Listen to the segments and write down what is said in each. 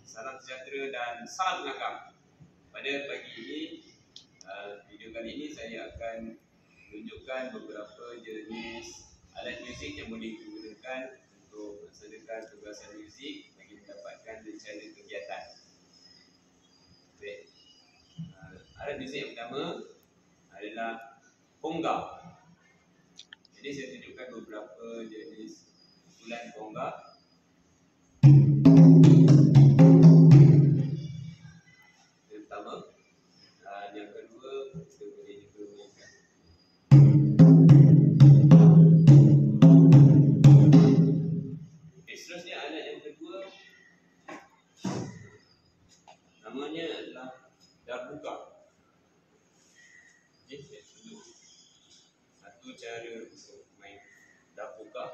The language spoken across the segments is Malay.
Salam sejahtera dan salam mengagam. Pada pagi ini, video kali ini saya akan tunjukkan beberapa jenis alat muzik yang boleh digunakan untuk melaksanakan tugasan muzik bagi mendapatkan rencana kegiatan. Baik. Alat muzik yang pertama adalah conga. Jadi saya tunjukkan beberapa jenis kumpulan conga. Yang pertama, yang kedua kita boleh juga mainkan. Okay, seterusnya alat yang kedua namanya adalah darbuka. Okay, saya tunjuk satu cara untuk main darbuka.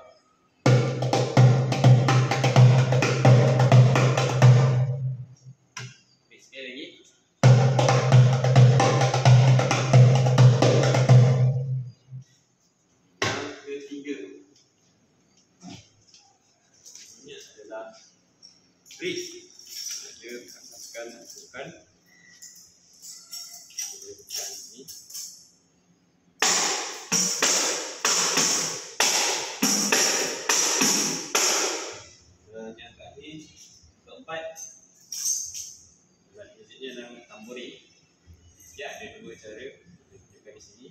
Okay, sekali lagi. Yang ketiga ini adalah bridge. Dia asaskan bukan ini. Yang terakhir, keempat, alat musiknya adalah tamborin. Ya, ada dua cara tunjukkan di sini.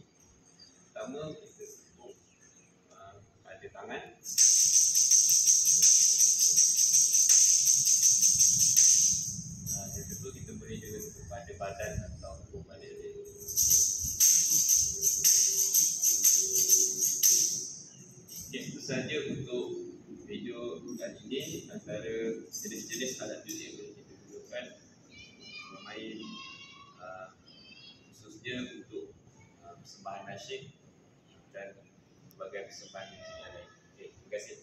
Pertama, kita tepuk pada tangan. Yang kedua, kita boleh juga tepuk pada badan atau tepuk pada leher. Okay, itu sahaja untuk video kali ini. Antara jenis-jenis alat muzik yang boleh kita gunakan bermain khususnya untuk persembahan nasyid dan sebagai persembahan muzik yang lain. Okay, terima kasih.